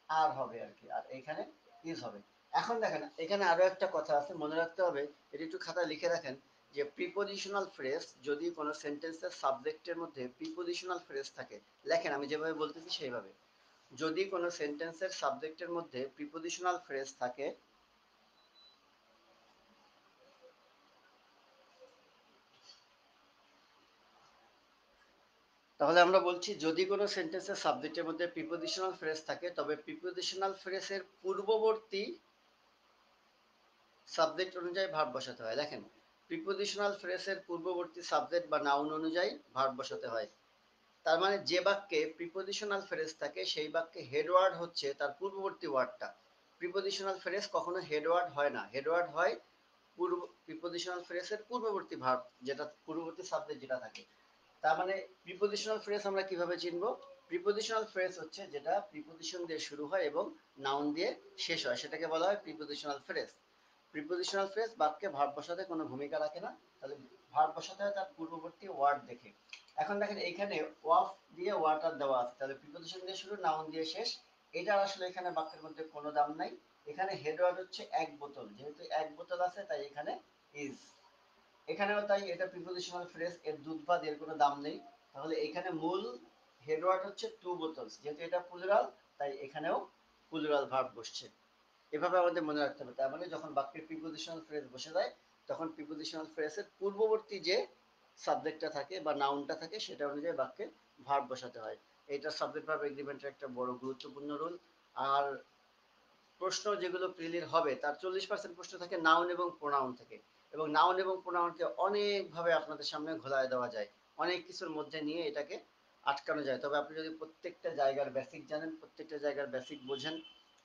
আর হবে আর কি, আর এখানে ইজ হবে। এখন দেখেন এখানে আরো একটা কথা আছে, মনে রাখতে হবে, এটা একটু খাতায় লিখে রাখেন, যে প্রিপোজিশনাল ফ্রেজ, যদি কোনো সেন্টেন্সের সাবজেক্টের মধ্যে প্রিপোজিশনাল ফ্রেজ থাকে, লেখেন আমি যেভাবে বলতেছি সেইভাবে। যদি কোনো সেন্টেন্সের সাবজেক্টের মধ্যে প্রিপোজিশনাল ফ্রেজ থাকে, তাহলে আমরা বলছি যদি কোনো সেন্টেন্সের সাবজেক্টের মধ্যে প্রিপোজিশনাল ফ্রেজ থাকে তবে প্রিপোজিশনাল ফ্রেজের পূর্ববর্তী সাবজেক্ট অনুযায়ী ভার্ব বসাতে হয়। দেখেন, প্রিপোজিশনাল ফ্রেজের পূর্ববর্তী সাবজেক্ট বা নাউন অনুযায়ী ভার্ব বসাতে হয়। তার মানে যে বাক্যে প্রিপোজিশনাল ফ্রেজ থাকে সেই বাক্যে হেডওয়ার্ড হচ্ছে তার পূর্ববর্তী ওয়ার্ডটা। প্রিপোজিশনাল ফ্রেজ কখনো হেডওয়ার্ড হয় না, হেডওয়ার্ড হয় পূর্ব প্রিপোজিশনাল ফ্রেজের পূর্ববর্তী ভার্ব, যেটা পূর্ববর্তী সাবজেক্ট যেটা থাকে। তার মানে প্রিপোজিশনাল ফ্রেজ আমরা কিভাবে চিনবো? প্রিপোজিশনাল ফ্রেজ হচ্ছে যেটা প্রিপোজিশন দিয়ে শুরু হয় এবং নাউন দিয়ে শেষ হয়, সেটাকে বলা হয় প্রিপোজিশনাল ফ্রেজ। প্রিপোজিশনাল ফ্রেজ বাক্যে ভার্ব বসাতে কোনো ভূমিকা রাখে না, তাহলে ভার্ব বসাতে হয় তার পূর্ববর্তী ওয়ার্ড দেখে। এখন দেখেন এইখানে ওয়াফ দিয়ে ওয়াটার দেওয়া আছে, তাহলে প্রিপোজিশন দিয়ে শুরু, নাউন দিয়ে শেষ। এটার আসলে এখানে বাক্যের মধ্যে কোনো দাম নাই। এখানে হেডওয়ার্ড হচ্ছে এক বোতল, যেহেতু এক বোতল আছে তাই এখানে ইজ। এখানেও তাই, এটা প্রিপোজিশনাল ফ্রেজ, এর দুধ ভাত এর কোনো দাম নেই। তাহলে এখানে মূল হেডওয়ার্ড হচ্ছে টু বোতলস, যেহেতু এটা প্লুরাল তাই এখানেও প্লুরাল ভার্ব বসছে। এভাবে আমাদের মনে রাখতে হবে। তার মানে যখন বাক্যের প্রিপোজিশনাল ফ্রেজ বসে যায় তখন প্রিপোজিশনাল ফ্রেজের পূর্ববর্তী যে সাবজেক্টটা থাকে বা নাউনটা থাকে সেটা অনুযায়ী বাক্যে ভার্ব বসাতে হয়। এটা সাবজেক্ট ভার্ব এগ্রিমেন্টের একটা বড় গুরুত্বপূর্ণ রুল। আর প্রশ্ন যেগুলো প্রিলির হবে তার 40% প্রশ্ন থাকে নাউন এবং প্রোনাউন থেকে, এবং নাউন এবং প্রোনাউনকে অনেকভাবে আপনাদের সামনে ঘোলায় দেওয়া যায়, অনেক কিছুর মধ্যে নিয়ে এটাকে আটকানো যায়। তবে আপনি যদি প্রত্যেকটা জায়গার বেসিক জানেন, প্রত্যেকটা জায়গার বেসিক বোঝেন,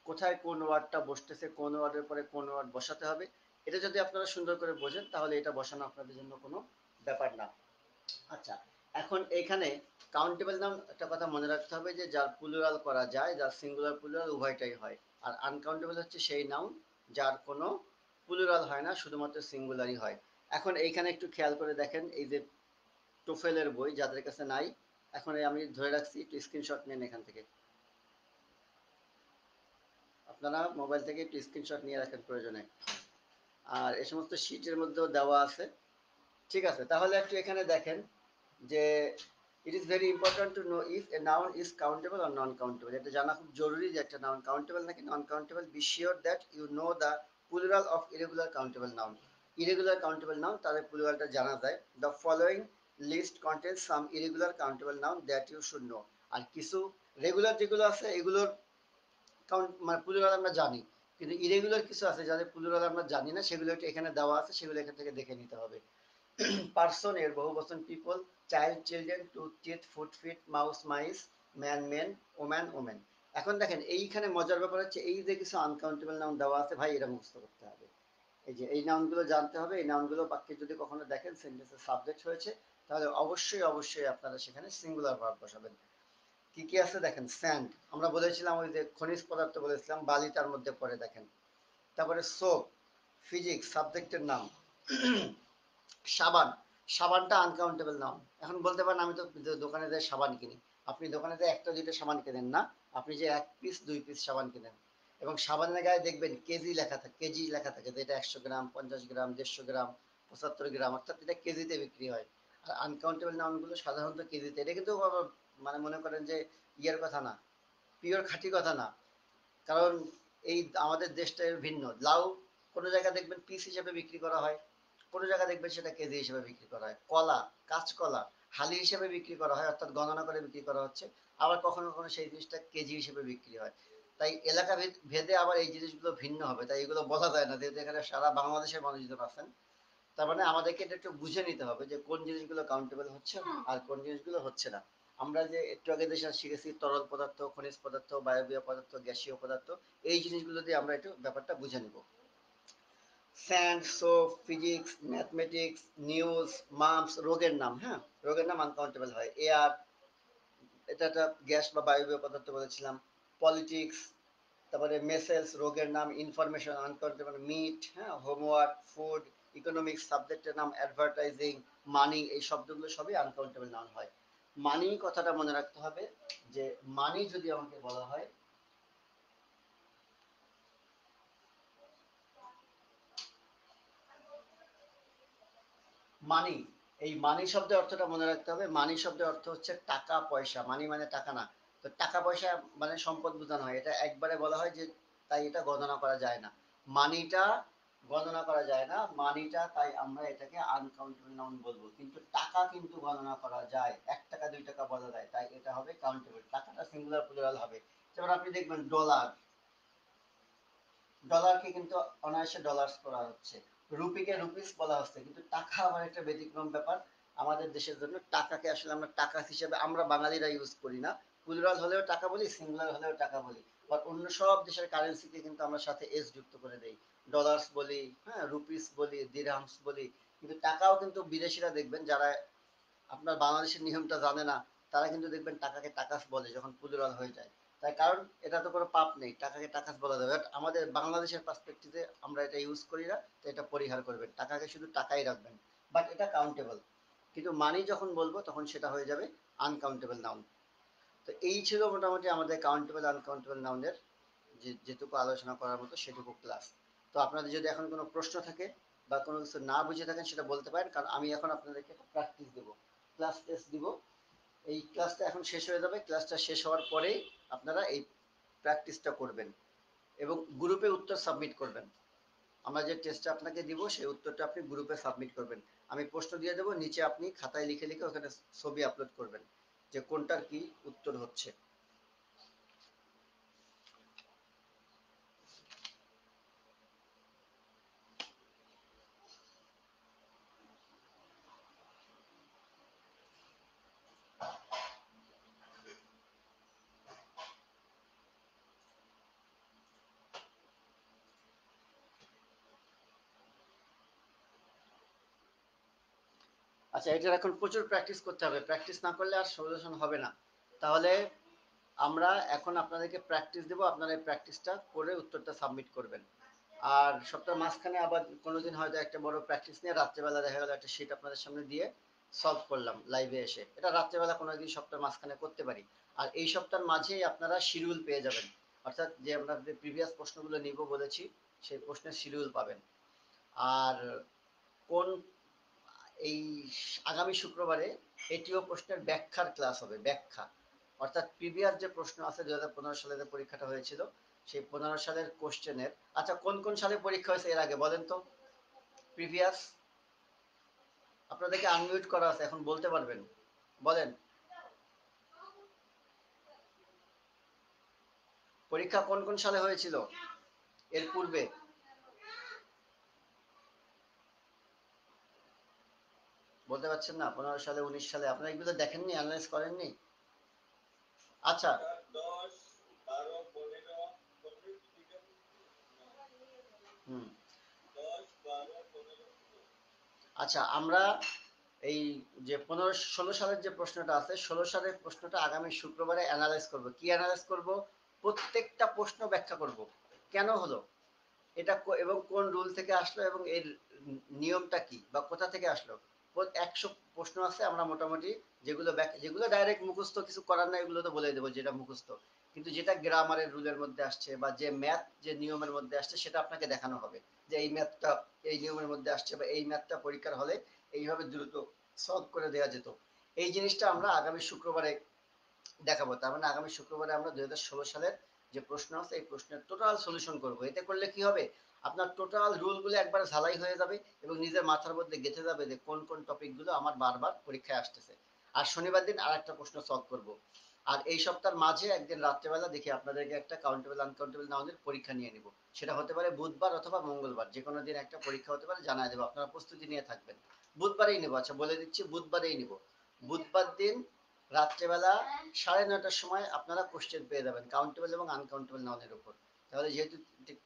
কোথায় কোন ওয়ার্ডটা বসতেছে, কোন ওয়ার্ডের পরে কোন ওয়ার্ড বসাতে হবে, এটা যদি আপনারা সুন্দর করে বোঝেন তাহলে এটা বসানো আপনাদের জন্য কোনো ব্যাপার না। আচ্ছা, এখন এখানে কাউন্টেবল নাউন একটা কথা মনে রাখতে হবে যে যার প্লুরাল করা যায়, যার সিঙ্গুলার প্লুরাল উভয়টাই হয়। আর আনকাউন্টেবল হচ্ছে সেই নাউন যার কোনো প্লুরাল হয় না, শুধুমাত্র সিঙ্গুলারই হয়। এখন এইখানে একটু খেয়াল করে দেখেন, এই যে টোফেলের বই যাদের কাছে নাই, এখন আমি ধরে রাখছি, একটু স্ক্রিনশট নেন এখান থেকে, আপনারা মোবাইল থেকে একটু স্ক্রিনশট নিয়ে রাখেন প্রয়োজনে। আর এই সমস্ত শিটের মধ্যেও দেওয়া আছে। ঠিক আছে, তাহলে একটু এখানে দেখেন যে it is very important to know if a noun is countable or non countable. এটা জানা খুব জরুরি যে একটা নাউন কাউন্টেবল নাকি non countable. Be sure that you know the plural of irregular countable noun. Irregular countable noun তাদের প্লুরালটা জানা যায়। The following list contains some irregular countable noun that you should know. আর কিছু রেগুলার যেগুলো আছে এগুলোর কাউন্ট মানে প্লুরাল আমরা জানি, কিন্তু ইরেগুলার কিছু আছে যাদের প্লুরাল আমরা জানি না, সেগুলো একটু এখানে দেওয়া আছে, সেগুলো এখান থেকে দেখে নিতে হবে। পার্সন এর বহুবচন people, child children, tooth teeth, foot fit, mouse মাইস, man men, woman women. এখন দেখেন এইখানে মজার ব্যাপার হচ্ছে এই যে কিছু আনকাউন্টেবল নাউন দেওয়া আছে ভাই, এটা মুখস্থ করতে হবে। এই যে এই নাউনগুলো জানতে হবে, এই নাউনগুলো বাক্যে যদি কখনো দেখেন সেন্টেন্সের সাবজেক্ট হয়েছে তাহলে অবশ্যই অবশ্যই আপনারা সেখানে সিঙ্গুলার ভার্ব বসাবেন। কি কি আছে দেখেন, স্যান্ড আমরা বলেছিলাম, ওই যে খনিজ পদার্থ বলেছিলাম, বালি তার মধ্যে পড়ে দেখেন। তারপরে সোপ, ফিজিক্স সাবজেক্টের নাম। সাবান, সাবানটা আনকাউন্টেবল নাউন। এখন বলতে পারেন আমি তো দোকানে যাই সাবান কিনি। আপনি দোকানে যাই একটা দুইটা সাবান কেনেন না, আপনি যে এক পিস দুই পিস সাবান কেনেন। এবং সাবানের গায়ে দেখবেন কেজি লেখা থাকে, কেজি লেখা থাকে, যে এটা 100 গ্রাম, 50 গ্রাম, 150 গ্রাম, 75 গ্রাম, অর্থাৎ এটা কেজিতে বিক্রি হয়। আর আনকাউন্টেবল নাউনগুলো সাধারণত কেজিতে। এটা কিন্তু মানে মনে করেন যে ইয়ের কথা না, পিওর খাঁটি কথা না। কারণ এই আমাদের দেশটা ভিন্ন। লাউ কোনো জায়গায় দেখবেন পিস হিসেবে বিক্রি করা হয়, কোনো জায়গায় দেখবেন সেটা কেজি হিসেবে বিক্রি করা হয়। কলা, কাঁচকলা হালি হিসেবে বিক্রি করা হয়, অর্থাৎ গণনা করে বিক্রি করা হচ্ছে। আবার কখনো কখনো সেই জিনিসটা কেজি হিসেবে বিক্রি হয়। তাই এলাকা ভেদে আবার এই জিনিসগুলো ভিন্ন হবে, তাই এগুলো বলা যায় না, যেহেতু এখানে সারা বাংলাদেশের মানুষজন আছেন। তার মানে আমাদেরকে এটা একটু বুঝে নিতে হবে যে কোন জিনিসগুলো কাউন্টেবল হচ্ছে আর কোন জিনিসগুলো হচ্ছে না। আমরা যে একটু আগে দেশে শিখেছি তরল পদার্থ, খনিজ পদার্থ, বায়বীয় পদার্থ, গ্যাসীয় পদার্থ, এই জিনিসগুলো দিয়ে আমরা একটু ব্যাপারটা বুঝে নিব। Sand, soap, physics, mathematics, news, mumps রোগের নাম, হ্যাঁ রোগের নাম আনকাউন্টেবল হয়। এয়ার, এটা একটা গ্যাস বা বায়বীয় পদার্থ বলেছিলাম। পলিটিক্স, তারপরে মেসেলস রোগের নাম, ইনফরমেশন আনকাউন্টেবল। মিট, হ্যাঁ, হোমওয়ার্ক, ফুড, ইকোনমিক্স সাবজেক্টের নাম, অ্যাডভার্টাইজিং, মানি, এই শব্দগুলো সবই আনকাউন্টেবল নাউন হয়। মানি কথাটা মনে রাখতে হবে যে মানি যদি আমাকে বলা হয়, মানি, এই মানি শব্দের অর্থটা মনে রাখতে হবে। মানি শব্দের অর্থ হচ্ছে টাকা পয়সা, মানি মানে টাকা না। তো টাকা পয়সা মানে সম্পদ বোঝানো হয়, এটা একবারে বলা হয় যে তাই এটা গণনা করা যায় না। মানিটা গণনা করা যায় না, মানিটা তাই আমরা এটাকে আনকাউন্টেবল নাউন বলবো। কিন্তু টাকা কিন্তু গণনা করা যায়, 1 টাকা 2 টাকা বলা যায়, তাই এটা হবে কাউন্টেবল। টাকাটা সিঙ্গুলার প্লুরাল হবে। যেমন আপনি দেখবেন ডলার, ডলারকে কিন্তু অনায়াসে ডলার্স করা হচ্ছে, রুপিকে রুপিস বলা হচ্ছে, কিন্তু টাকা আবার একটা ব্যতিক্রম ব্যাপার। আমাদের দেশের জন্য টাকাকে আসলে আমরা টাকা হিসেবে আমরা বাঙালিরা ইউজ করি না। প্লুরাল হলেও টাকা বলি, সিঙ্গুলার হলেও টাকা বলি। আর অন্য সব দেশের কারেন্সিকে কিন্তু আমরা সাথে এস যুক্ত করে দেই, ডলার্স বলি, হ্যাঁ রুপিস বলি, দিরহামস বলি। কিন্তু টাকাও কিন্তু বিদেশিরা দেখবেন যারা আপনার বাংলাদেশের নিয়মটা জানে না, তারা কিন্তু দেখবেন টাকাকে টাকাস বলে যখন প্লুরাল হয়ে যায়। তাই কারণ এটা তো কোনো পাপ নেই, টাকাকে টাকাস বলা যাবে, বাট আমাদের বাংলাদেশের পার্সপেক্টিভে আমরা এটা ইউজ করি না, তো এটা পরিহার করবেন, টাকাকে শুধু টাকাই রাখবেন। বাট এটা কাউন্টেবল। কিন্তু মানি যখন বলবো তখন সেটা হয়ে যাবে আনকাউন্টেবল নাউন। তো এই ছিল মোটামুটি আমাদের কাউন্টেবল আনকাউন্টেবল নাউনের যেটুকু আলোচনা করার মতো সেটুকু ক্লাস। তো আপনাদের যদি এখন কোনো প্রশ্ন থাকে বা কোনো কিছু না বুঝে থাকেন সেটা বলতে পারেন, কারণ আমি এখন আপনাদেরকে একটা প্র্যাকটিস দেবো, ক্লাস টেস্ট দিব। এই ক্লাসটা এখন শেষ হয়ে যাবে, ক্লাসটা শেষ হওয়ার পরেই আপনারা এই প্র্যাকটিসটা করবেন এবং গ্রুপে উত্তর সাবমিট করবেন। আমরা যে টেস্টটা আপনাকে দিব সেই উত্তরটা আপনি গ্রুপে সাবমিট করবেন। আমি প্রশ্ন দিয়ে দেবো, নিচে আপনি খাতায় লিখে লিখে ওখানে ছবি আপলোড করবেন যে কোনটার কি উত্তর হচ্ছে। আচ্ছা, এটার এখন প্রচুর প্র্যাকটিস করতে হবে, প্র্যাকটিস না করলে আর সলিউশন হবে না। তাহলে আমরা এখন আপনাদেরকে প্র্যাকটিস দেবো, আপনারা এই প্র্যাকটিসটা করে উত্তরটা সাবমিট করবেন। আর সপ্তাহের মাঝখানে আবার কোনোদিন হয়তো একটা বড় প্র্যাকটিস নিয়ে রাত্রেবেলা দেখা গেল একটা শীট আপনাদের সামনে দিয়ে সলভ করলাম লাইভে এসে, এটা রাত্রেবেলা কোনো দিন সপ্তাহের মাঝখানে করতে পারি। আর এই সপ্তাহের মাঝেই আপনারা শিডিউল পেয়ে যাবেন, অর্থাৎ যে আমরা যে প্রিভিয়াস প্রশ্নগুলো নিব বলেছি সেই প্রশ্নের শিডিউল পাবেন। আর কোন এই আগামী শুক্রবারে এটিও প্রশ্নের ব্যাখ্যার ক্লাস হবে, ব্যাখ্যা, অর্থাৎ প্রিভিয়াস যে প্রশ্ন আছে 2015 সালে যে পরীক্ষাটা হয়েছিল সেই 15 সালের কোশ্চেনের। আচ্ছা, কোন কোন সালে পরীক্ষা হয়েছে এর আগে বলেন তো, প্রিভিয়াস? আপনাদেরকে আনমিউট করা আছে, এখন বলতে পারবেন, বলেন। পরীক্ষা কোন কোন সালে হয়েছিল এর পূর্বে? বলতে পারছেন না? 15 সালে, 19 সালে? আপনারা এগুলো দেখেননি, অ্যানালাইজ করেননি? আচ্ছা, হুম, আচ্ছা, আমরা এই যে 15 16 সালের যে প্রশ্নটা আছে, 16 সালের প্রশ্নটা আগামী শুক্রবারে অ্যানালাইজ করব। কি অ্যানালাইজ করব? প্রত্যেকটা প্রশ্ন ব্যাখ্যা করব, কেন হলো এটা, এবং কোন রুল থেকে আসলো, এবং এর নিয়মটা কি বা কোথা থেকে আসলো। 100 প্রশ্ন আছে, আমরা মোটামুটি যেগুলো যেগুলো ডাইরেক্ট মুখস্থ কিছু করার না এগুলো তো বলে দেবো যেটা মুখস্থ, কিন্তু যেটা গ্রামারের রুলের মধ্যে আসছে বা যে ম্যাথ যে নিয়মের মধ্যে আসছে সেটা আপনাকে দেখানো হবে যে এই ম্যাথটা এই নিয়মের মধ্যে আসছে বা এই ম্যাথটা পরীক্ষার হলে এইভাবে দ্রুত সলভ করে দেওয়া যেত। এই জিনিসটা আমরা আগামী শুক্রবারে দেখাবো। তার মানে আগামী শুক্রবারে আমরা 2016 সালের যে প্রশ্ন আছে এই প্রশ্নের টোটাল সলিউশন করব। এতে করলে কি হবে, আপনার টোটাল রুলগুলো একবার ঝালাই হয়ে যাবে এবং নিজের মাথার মধ্যে গেঁথে যাবে যে কোন কোন টপিকগুলো আমার বারবার পরীক্ষায় আসতেছে। আর শনিবার দিন আর একটা প্রশ্ন সলভ করব। আর এই সপ্তাহের মাঝে একদিন রাত্রেবেলা দেখি আপনাদেরকে একটা কাউন্টেবল আনকাউন্টেবল নাউনের পরীক্ষা নিয়ে নিব। সেটা হতে পারে বুধবার অথবা মঙ্গলবার, যে কোনো দিন একটা পরীক্ষা হতে পারে, জানাই দেবো, আপনারা প্রস্তুতি নিয়ে থাকবেন। বুধবারেই নেবো, আচ্ছা বলে দিচ্ছি, বুধবারেই নিব। বুধবার দিন রাত্রেবেলা 9:30টার সময় আপনারা কোশ্চেন পেয়ে যাবেন কাউন্টেবল এবং আনকাউন্টেবল নাউনের উপর। তাহলে যেহেতু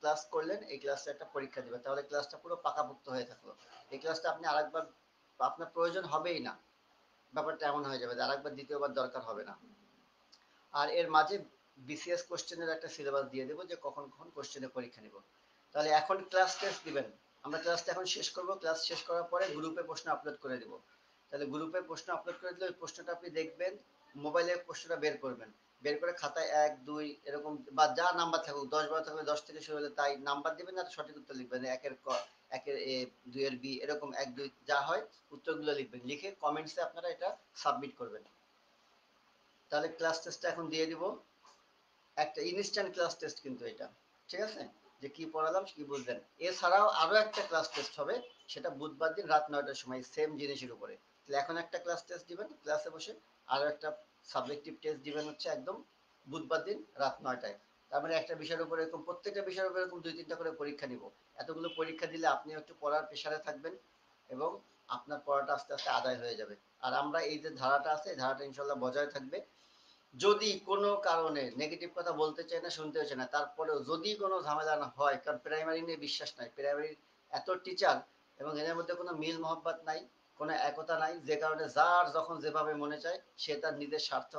ক্লাস করলেন, এই ক্লাসে একটা পরীক্ষা দিবেন, তাহলে ক্লাসটা পুরো পাকাপোক্ত হয়ে থাকলো। এই ক্লাসটা আপনি আরেকবার আপনার প্রয়োজন হবেই না, ব্যাপারটা এমন হয়ে যাবে যে আরেকবার দ্বিতীয়বার দরকার হবে না। আর এর মাঝে বিসিএস কোশ্চেনের একটা সিলেবাস দিয়ে দেবো যে কখন কখন কোশ্চেনের পরীক্ষা নিব। তাহলে এখন ক্লাস টেস্ট দিবেন, আমরা ক্লাসটা এখন শেষ করব, ক্লাস শেষ করার পরে গ্রুপে প্রশ্ন আপলোড করে দেবো। তাহলে গ্রুপে প্রশ্ন আপলোড করে দিলে ওই প্রশ্নটা আপনি দেখবেন, মোবাইলে প্রশ্নটা বের করবেন, বের করে খাতায় 1 2 এরকম বা যা নাম্বার থাকুক, 10 12 থাকলে 10 থেকে শুরু হলে তাই নাম্বার দিবেন, না সঠিক উত্তর লিখবেন, একের ক, একের এ, 2 এর বি, এরকম 1 2 যা হয় উত্তরগুলো লিখবেন, লিখে কমেন্টসে আপনারা এটা সাবমিট করবেন। তাহলে ক্লাস টেস্টটা এখন দিয়ে দিব, একটা ইনস্ট্যান্ট ক্লাস টেস্ট কিন্তু এটা, ঠিক আছে, যে কি পড়ালাম কি বুঝলেন। এছাড়াও আরো একটা ক্লাস টেস্ট হবে, সেটা বুধবার দিন রাত 9টার সময় সেম জিনিসের উপরে। তাহলে এখন একটা ক্লাস টেস্ট দিবেন ক্লাসে বসে, আরো একটা সাবজেক্টিভ টেস্ট দিবেন হচ্ছে একদম বুধবার দিন রাত 9টায়। তার মানে একটা বিষয়ের উপরে এরকম প্রত্যেকটা বিষয়ের উপরে এরকম 2-3টা করে পরীক্ষা নিব। এতগুলো পরীক্ষা দিলে আপনি একটু পড়ার প্রেশারে থাকবেন এবং আপনার পড়াটা আস্তে আস্তে আদায় হয়ে যাবে। আর আমরা এই যে ধারাটা আছে এই ধারাটা ইনশাল্লাহ বজায় থাকবে। যদি কোনো কারণে নেগেটিভ কথা বলতে চাই না, শুনতে হচ্ছে না, তারপরেও যদি কোনো ঝামেলা না হয়, কারণ প্রাইমারি নিয়ে বিশ্বাস নাই, প্রাইমারি এত টিচার এবং এদের মধ্যে কোনো মিল মহব্বত নাই, কোনো একতা নাই, যে কারণে যার যখন যেভাবে মনে চায় সে তার নিজের স্বার্থ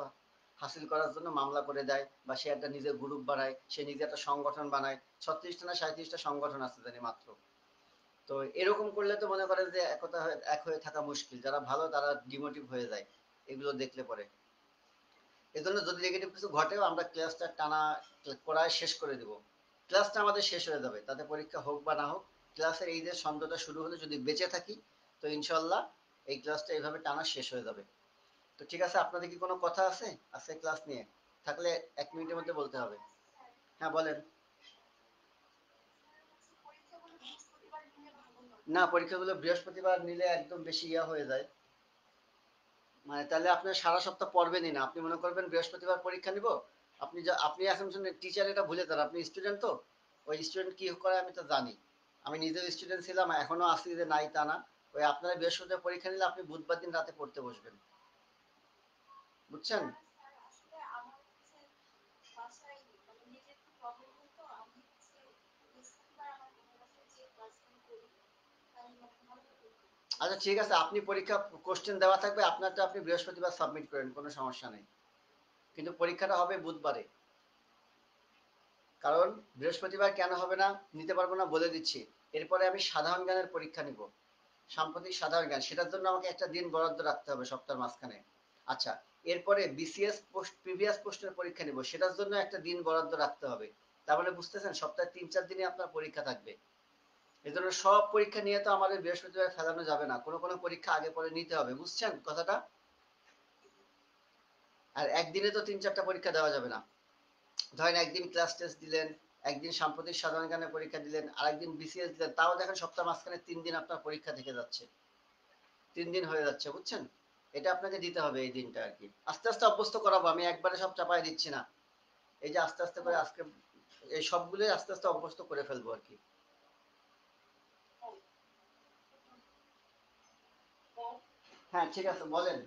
হাসিল করার জন্য মামলা করে দেয়, বা সে একটা নিজের গ্রুপ বানায়, সে নিজে একটা সংগঠন বানায়। 36টা না 37টা সংগঠন আছে জানি মাত্র। তো এরকম করলে তো মনে করে যে একতা হয়ে এক হয়ে থাকা মুশকিল, যারা ভালো তারা ডিমোটিভ হয়ে যায় এগুলো দেখলে পরে। এজন্য যদি নেগেটিভ কিছু ঘটেও আমরা ক্লাসটা টানা পড়ায় শেষ করে দেব। ক্লাসটা আমাদের শেষ হয়ে যাবে, তাতে পরীক্ষা হোক বা না হোক। ক্লাসের এই যে ছন্দটা শুরু হলে যদি বেঁচে থাকি, তো ইনশাল্লাহ এই ক্লাসটা এইভাবে টানা শেষ হয়ে যাবে। তো ঠিক আছে, আপনাদের কি কোনো কথা আছে আজকে ক্লাস নিয়ে? থাকলে 1 মিনিটের মধ্যে বলতে হবে। হ্যাঁ বলেন। না, পরীক্ষাগুলো বৃহস্পতিবার নিলে একদম বেশি ইয়া হয়ে যায়, মানে তাহলে আপনার সারা সপ্তাহ পড়বেনই না। আপনি মনে করবেন বৃহস্পতিবার পরীক্ষা নিব, আপনি এখন টিচার এটা ভুলে যান, আপনি স্টুডেন্ট তো। ওই স্টুডেন্ট কি করে আমি তো জানি, আমি নিজেও স্টুডেন্ট ছিলাম, এখনো আছি, যে নাই তা না। ওই আপনারা বৃহস্পতিবার পরীক্ষা নিলে আপনি বুধবার দিন রাতে পড়তে বসবেন, বুঝছেন? আচ্ছা ঠিক আছে, আপনি পরীক্ষা কোশ্চেন দেওয়া থাকবে আপনারটা, আপনি বৃহস্পতিবার সাবমিট করেন, কোনো সমস্যা নেই। কিন্তু পরীক্ষাটা হবে বুধবারে। কারণ বৃহস্পতিবার কেন হবে না, নিতে পারবো না বলে দিচ্ছি। এরপরে আমি সাধারণ জ্ঞানের পরীক্ষা নিব, সাম্প্রতিক সাধারণ জ্ঞান, সেটার জন্য আমাকে একটা দিন বরাদ্দ রাখতে হবে সপ্তাহের মাঝখানে। আচ্ছা, এরপরে বিসিএস পোস্ট প্রিভিয়াস পোস্টের পরীক্ষা নিব, সেটার জন্য একটা দিন বরাদ্দ রাখতে হবে। তার মানে বুঝতেছেন, সপ্তাহে 3-4 দিনে আপনার পরীক্ষা থাকবে। এই জন্য সব পরীক্ষা নিয়ে তো আমাদের বৃহস্পতিবার ফেলানো যাবে না, কোনো কোনো পরীক্ষা আগে পরে নিতে হবে, বুঝছেন কথাটা? আর একদিনে তো 3-4টা পরীক্ষা দেওয়া যাবে না। ধরেন একদিন ক্লাস টেস্ট দিলেন, একদিন সাম্প্রতিক সাধারণ জ্ঞানের পরীক্ষা দিলেন, আরেকদিন বিসিএস দিলেন, তাও দেখেন সপ্তাহ মাঝখানে 3 দিন আপনার পরীক্ষা থেকে যাচ্ছে, 3 দিন হয়ে যাচ্ছে, বুঝছেন? এটা আপনাকে দিতে হবে এই দিনটা আর কি। আস্তে আস্তে অভ্যস্ত করাবো, আমি একবারে সব চাপাই দিচ্ছি না। এই যে আস্তে আস্তে করে আজকে এই সবগুলোই আস্তে আস্তে অভ্যস্ত করে ফেলবো আর কি। হ্যাঁ ঠিক আছে, বলেন।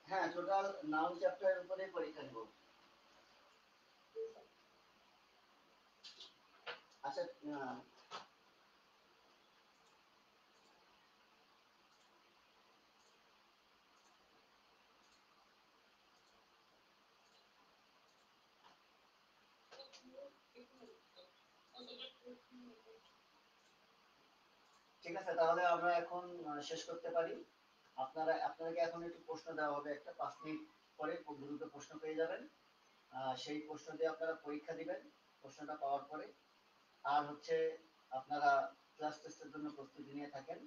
হ্যাঁ, টোটাল নাউন চ্যাপ্টারের উপরে পরীক্ষা নিব। আচ্ছা, ঠিক আছে, তাহলে আমরা এখন শেষ করতে পারি। আপনাদেরকে এখন একটু প্রশ্ন দেওয়া হবে, একটা 5 মিনিট পরে গ্রুপে প্রশ্ন পেয়ে যাবেন। সেই প্রশ্ন দিয়ে আপনারা পরীক্ষা দিবেন, প্রশ্নটা পাওয়ার পরে। আর হচ্ছে আপনারা ক্লাস টেস্টের জন্য প্রস্তুতি নিয়ে থাকেন,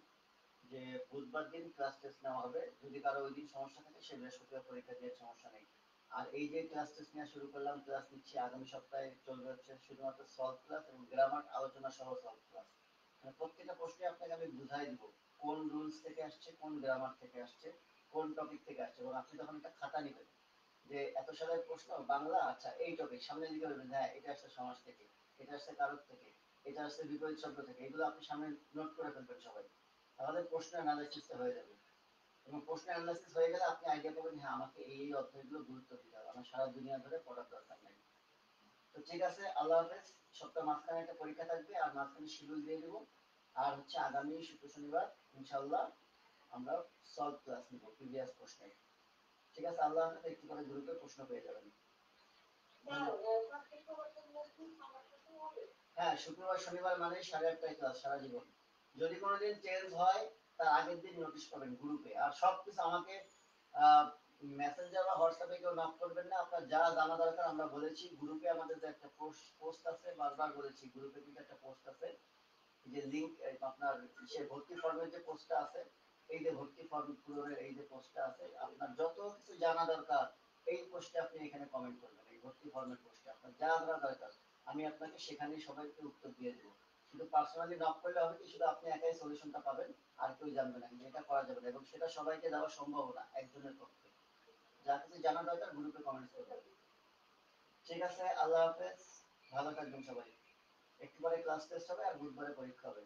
যে বুধবার দিন ক্লাস টেস্ট নেওয়া হবে, যদি কারো ওই দিন সমস্যা থাকে সে বৃহস্পতিবার পরীক্ষা দিয়ে সমস্যা নেই। আর এই যে ক্লাস টেস্ট নেওয়া শুরু করলাম, ক্লাস নিচ্ছি, আগামী সপ্তাহে চলবে হচ্ছে শুধুমাত্র সলভ ক্লাস এবং গ্রামার আলোচনা সহ সলভ ক্লাস। মানে প্রত্যেকটা প্রশ্নে আপনাকে আমি বুঝাই দিব কোন রুলস থেকে আসছে, কোন গ্রামার থেকে আসছে, কোন টপিক থেকে আসছে, এবং আপনি তখন একটা খাতা নেবেন, যে এত সালের প্রশ্ন বাংলা, আচ্ছা এই টপিক সামনে লিখে ফেলবেন, হ্যাঁ এটা আসছে সমাজ থেকে, এটা আসছে কারক থেকে, এটা আসছে বিপরীত শব্দ থেকে, এগুলো আপনি সামনে নোট করে ফেলবেন সবাই। তাহলে প্রশ্ন অ্যানালাইসিসটা হয়ে যাবে, এবং প্রশ্ন অ্যানালাইসিস হয়ে গেলে আপনি আইডিয়া পাবেন, হ্যাঁ আমাকে এই অধ্যায়গুলো গুরুত্ব দিতে হবে, আমার সারা দুনিয়া ধরে পড়ার দরকার নাই। তো ঠিক আছে, আল্লাহ হাফেজ। সপ্তাহ মাঝখানে একটা পরীক্ষা থাকবে, আর মাঝখানে শিডিউল দিয়ে দেবো। আর হচ্ছে আগামী শুক্র শনিবার ইনশাল্লাহ আমরা সলভ ক্লাস নিব প্রিভিয়াস প্রশ্নের। ঠিক আছে, আল্লাহ হাফেজ। একটু পরে গ্রুপে প্রশ্ন পেয়ে যাবেন। হ্যাঁ, শুক্রবার শনিবার মানে 8:30টায় ক্লাস সারা জীবন। যদি কোনোদিন চেঞ্জ হয়, তার আগের দিন নোটিশ পাবেন গ্রুপে। আর সবকিছু আমাকে মেসেঞ্জার বা হোয়াটসঅ্যাপে কেউ নক করবেন না, আপনার যা জানা দরকার আমরা বলেছি গ্রুপে, আমাদের যে একটা পোস্ট আছে, বারবার বলেছি গ্রুপে কিন্তু একটা পোস্ট আছে, যে লিংক আপনার সে ভর্তি ফর্মের যে পোস্টটা আছে, এই যে ভর্তি ফর্ম পূরণের এই যে পোস্টটা আছে, আপনার যত কিছু জানা দরকার এই পোস্টে আপনি এখানে কমেন্ট করবেন। এই ভর্তি ফর্মের পোস্টে আপনার যা জানা দরকার আমি আপনাকে সেখানেই সবাইকে উত্তর দিয়ে দেবো। শুধু পার্সোনালি নক করলে হবে কি, শুধু আপনি একাই সলিউশনটা পাবেন, আর কেউ জানবে না, যেটা করা যাবে না এবং সেটা সবাইকে দেওয়া সম্ভব না একজনের পক্ষে। যা কিছু জানা দরকার গ্রুপে কমেন্টস করবেন। ঠিক আছে, আল্লাহ হাফেজ, ভালো থাকবেন সবাই। একটু পরে ক্লাস টেস্ট হবে আর বুধবারে পরীক্ষা হবে।